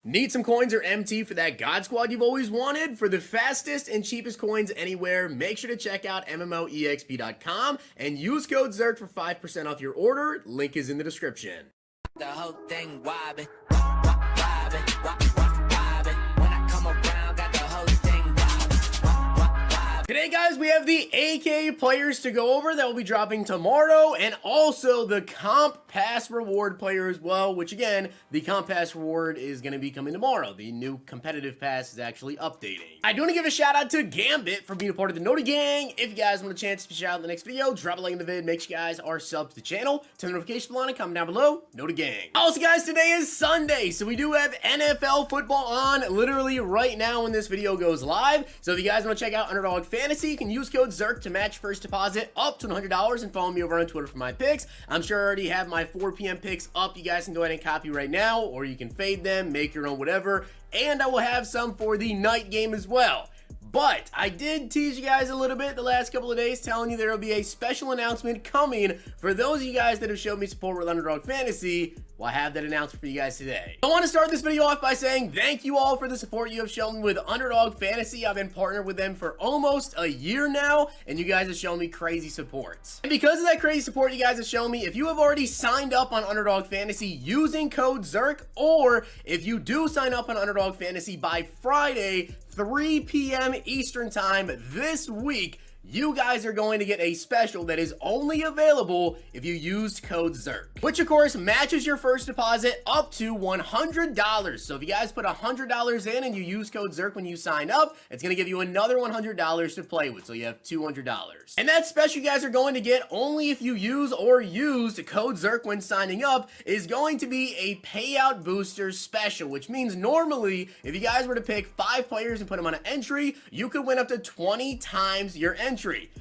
Need some coins or MT for that God Squad you've always wanted? For the fastest and cheapest coins anywhere, make sure to check out MMOEXP.com and use code ZERK for 5% off your order. Link is in the description. The whole thing wobbin', wobbin', wobbin'. When I come around, got the whole thing wobbin'. Today, guys, we have the AK players to go over that will be dropping tomorrow, and also the Comp Pass reward player as well, which again, the Comp Pass reward is going to be coming tomorrow. The new competitive pass is actually updating. I do want to give a shout out to Gambit for being a part of the Noti Gang. If you guys want a chance to be shouted out in the next video, drop a like in the vid, make sure you guys are subbed to the channel, turn the notification bell on, and comment down below, Noti Gang. Also, guys, today is Sunday, so we do have NFL football on literally right now when this video goes live. So if you guys want to check out Underdog Fantasy, you can use code ZERK to match first deposit up to $100 and follow me over on Twitter for my picks. I'm sure I already have my 4 p.m. picks up. You guys can go ahead and copy right now, or you can fade them, make your own whatever, and I will have some for the night game as well. But I did tease you guys a little bit the last couple of days, telling you there will be a special announcement coming for those of you guys that have showed me support with Underdog Fantasy. Well, I have that announcement for you guys today. I want to start this video off by saying thank you all for the support you have shown me with Underdog Fantasy. I've been partnered with them for almost a year now, and you guys have shown me crazy support. And because of that crazy support you guys have shown me, if you have already signed up on Underdog Fantasy using code ZERK, or if you do sign up on Underdog Fantasy by Friday, 3 p.m. Eastern time this week, you guys are going to get a special that is only available if you used code ZERK, which of course matches your first deposit up to $100. So if you guys put $100 in and you use code ZERK when you sign up, it's going to give you another $100 to play with. So you have $200. And that special you guys are going to get only if you use or used code ZERK when signing up is going to be a payout booster special, which means normally if you guys were to pick 5 players and put them on an entry, you could win up to 20 times your entry.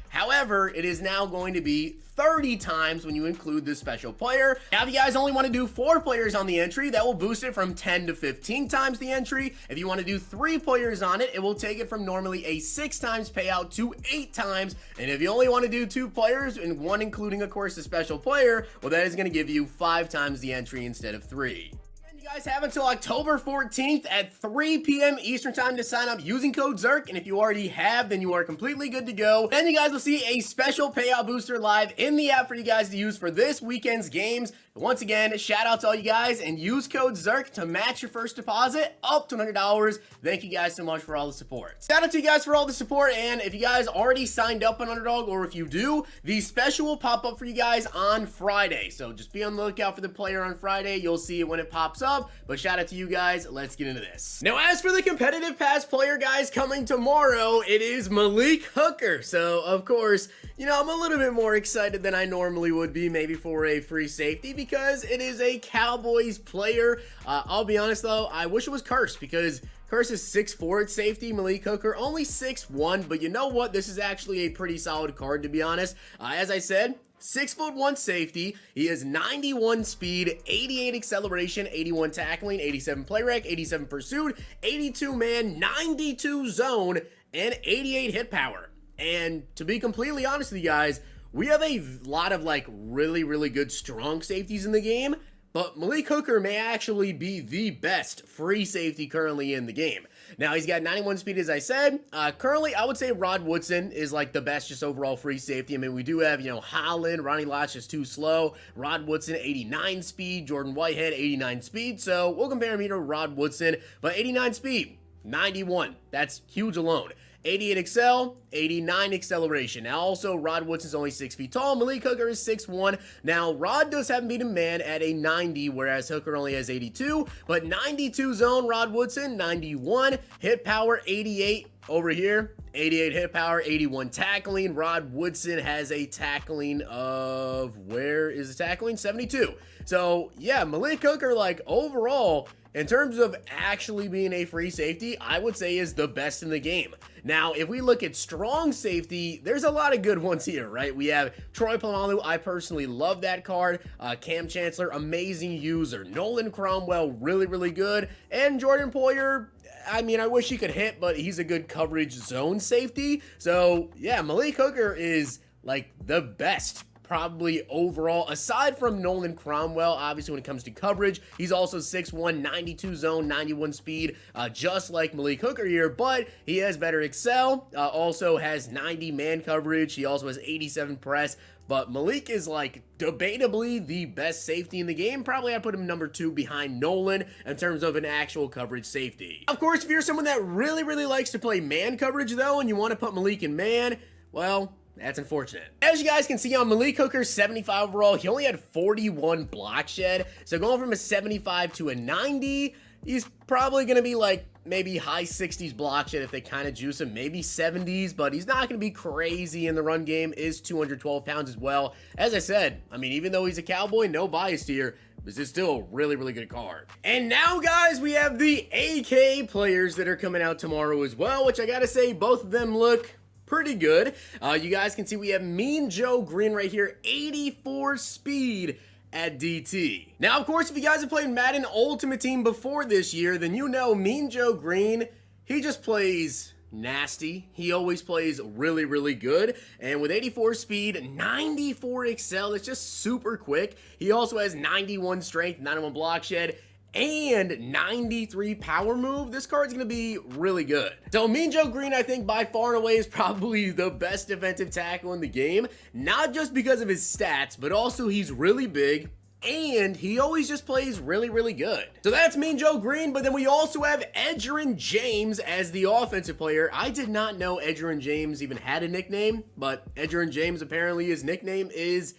However, it is now going to be 30 times when you include this special player. Now, if you guys only want to do 4 players on the entry, that will boost it from 10 to 15 times the entry. If you want to do 3 players on it, it will take it from normally a 6 times payout to 8 times. And if you only want to do 2 players, and 1 including, of course, the special player, well, that is going to give you 5 times the entry instead of 3. You guys have until October 14th at 3 p.m. Eastern time to sign up using code ZERK, and if you already have, then you are completely good to go. Then you guys will see a special payout booster live in the app for you guys to use for this weekend's games. Once again, shout out to all you guys, and use code ZERK to match your first deposit up to $100. Thank you guys so much for all the support. Shout out to you guys for all the support, and if you guys already signed up on Underdog, or if you do, the special will pop up for you guys on Friday. So just be on the lookout for the player on Friday. You'll see it when it pops up, but shout out to you guys. Let's get into this. Now, as for the competitive pass player, guys, coming tomorrow, it is Malik Hooker. So, of course, you know, I'm a little bit more excited than I normally would be, maybe for a free safety, because it is a Cowboys player. I'll be honest though, I wish it was Curse, because Curse is 6'4" at safety, Malik Hooker only 6'1", but you know what? This is actually a pretty solid card, to be honest. As I said, 6'1" safety. He has 91 speed, 88 acceleration, 81 tackling, 87 play rec, 87 pursuit, 82 man, 92 zone, and 88 hit power. And to be completely honest with you guys, we have a lot of like really good strong safeties in the game, but Malik Hooker may actually be the best free safety currently in the game. Now, he's got 91 speed, as I said. Currently, I would say Rod Woodson is like the best just overall free safety. I mean, we do have, you know, Holland, Ronnie Lott is too slow. Rod Woodson, 89 speed. Jordan Whitehead, 89 speed. So we'll compare him to Rod Woodson, but 89 speed, 91. That's huge alone. 88 excel, 89 acceleration. Now, also, Rod Woodson's only 6 feet tall. Malik Hooker is 6'1". Now, Rod does have him beat a man at a 90, whereas Hooker only has 82. But 92 zone, Rod Woodson, 91. Hit power, 88 over here. 88 hit power, 81 tackling. Rod Woodson has a tackling of, where is the tackling? 72. So, yeah, Malik Hooker, like, overall, in terms of actually being a free safety, I would say is the best in the game. Now, if we look at strong safety, there's a lot of good ones here, right? We have Troy Polamalu. I personally love that card. Cam Chancellor, amazing user. Nolan Cromwell, really good. And Jordan Poyer, I mean, I wish he could hit, but he's a good coverage zone safety. So, yeah, Malik Hooker is like the best probably overall, aside from Nolan Cromwell, obviously when it comes to coverage, he's also 6'1", 92 zone, 91 speed, just like Malik Hooker here, but he has better excel, also has 90 man coverage, he also has 87 press, but Malik is like debatably the best safety in the game. Probably I'd put him number 2 behind Nolan in terms of an actual coverage safety. Of course, if you're someone that really likes to play man coverage though, and you want to put Malik in man, well, that's unfortunate. As you guys can see on Malik Hooker's 75 overall, he only had 41 block shed. So going from a 75 to a 90, he's probably going to be like maybe high 60s block shed if they kind of juice him, maybe 70s, but he's not going to be crazy in the run game, is 212 pounds as well. As I said, I mean, even though he's a Cowboy, no bias here, this is still a really good card. And now, guys, we have the AK players that are coming out tomorrow as well, which I gotta say, both of them look pretty good. You guys can see we have Mean Joe Green right here, 84 speed at DT. Now, of course, if you guys have played Madden Ultimate Team before this year, then you know Mean Joe Green, he just plays nasty. He always plays really good. And with 84 speed, 94 excel, it's just super quick. He also has 91 strength, 91 block shed, and 93 power move. This card's gonna be really good. So Mean Joe Green, I think by far and away is probably the best defensive tackle in the game, not just because of his stats, but also he's really big, and he always just plays really good. So that's Mean Joe Green, but then we also have Edgerrin James as the offensive player. I did not know Edgerrin James even had a nickname, but Edgerrin James, apparently his nickname is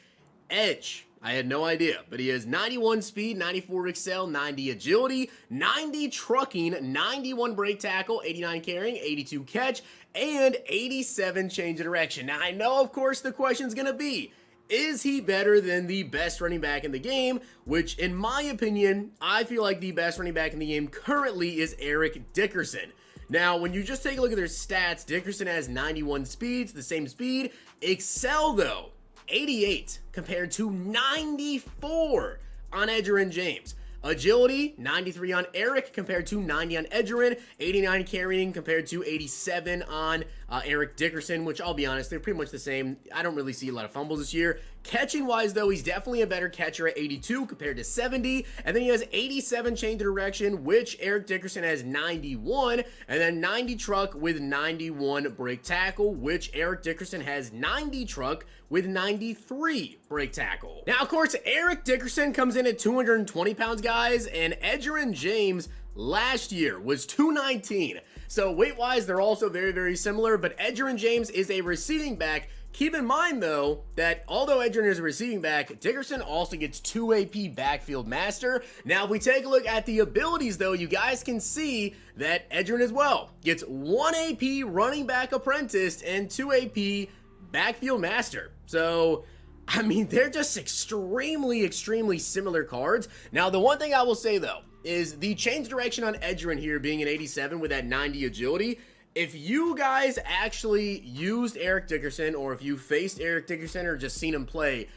Edge. I had no idea, but he has 91 speed, 94 excel, 90 agility, 90 trucking, 91 break tackle, 89 carrying, 82 catch, and 87 change of direction. Now, I know, of course, the question's going to be, is he better than the best running back in the game? Which, in my opinion, I feel like the best running back in the game currently is Eric Dickerson. Now, when you just take a look at their stats, Dickerson has 91 speeds, the same speed. Excel, though, 88 compared to 94 on Edgerrin James. Agility, 93 on Eric compared to 90 on Edgerrin. 89 carrying compared to 87 on Eric Dickerson, which I'll be honest, they're pretty much the same. I don't really see a lot of fumbles this year. Catching wise though, he's definitely a better catcher at 82 compared to 70. And then he has 87 change of direction, which Eric Dickerson has 91. And then 90 truck with 91 break tackle, which Eric Dickerson has 90 truck with 93 break tackle. Now, of course, Eric Dickerson comes in at 220 pounds, guys, and Edgerrin James last year was 219. So weight-wise, they're also very similar, but Edgerrin James is a receiving back. Keep in mind, though, that although Edgerrin is a receiving back, Dickerson also gets 2 AP backfield master. Now, if we take a look at the abilities, though, you guys can see that Edgerrin as well gets 1 AP running back apprentice and 2 AP backfield master. So, I mean, they're just extremely similar cards. Now, the one thing I will say, though, is the change direction on Edgerrin here being an 87 with that 90 agility. If you guys actually used Eric Dickerson, or if you faced Eric Dickerson or just seen him play,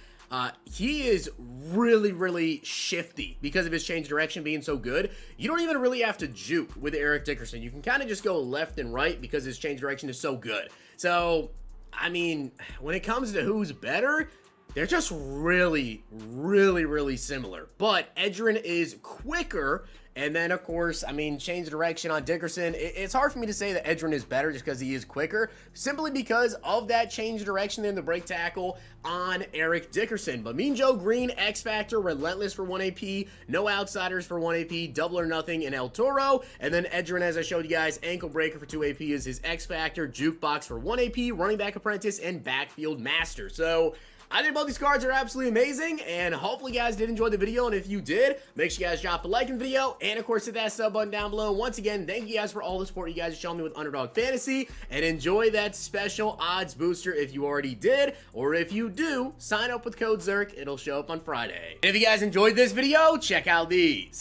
he is really shifty because of his change direction being so good. You don't even really have to juke with Eric Dickerson. You can kind of just go left and right because his change direction is so good. So, I mean, when it comes to who's better, they're just really similar. But Edgerrin is quicker. And then, of course, I mean, change direction on Dickerson. It's hard for me to say that Edgerrin is better just because he is quicker, simply because of that change direction in the break tackle on Eric Dickerson. But Mean Joe Green, X Factor, relentless for 1 AP, no outsiders for 1 AP, double or nothing in El Toro. And then Edgerrin, as I showed you guys, ankle breaker for 2 AP is his X Factor, jukebox for 1 AP, running back apprentice, and backfield master. So I think both these cards are absolutely amazing, and hopefully you guys did enjoy the video, and if you did, make sure you guys drop a like in the video, and of course hit that sub button down below. Once again, thank you guys for all the support you guys are showing me with Underdog Fantasy, and enjoy that special odds booster if you already did, or if you do, sign up with code ZIRK, it'll show up on Friday. And if you guys enjoyed this video, check out these.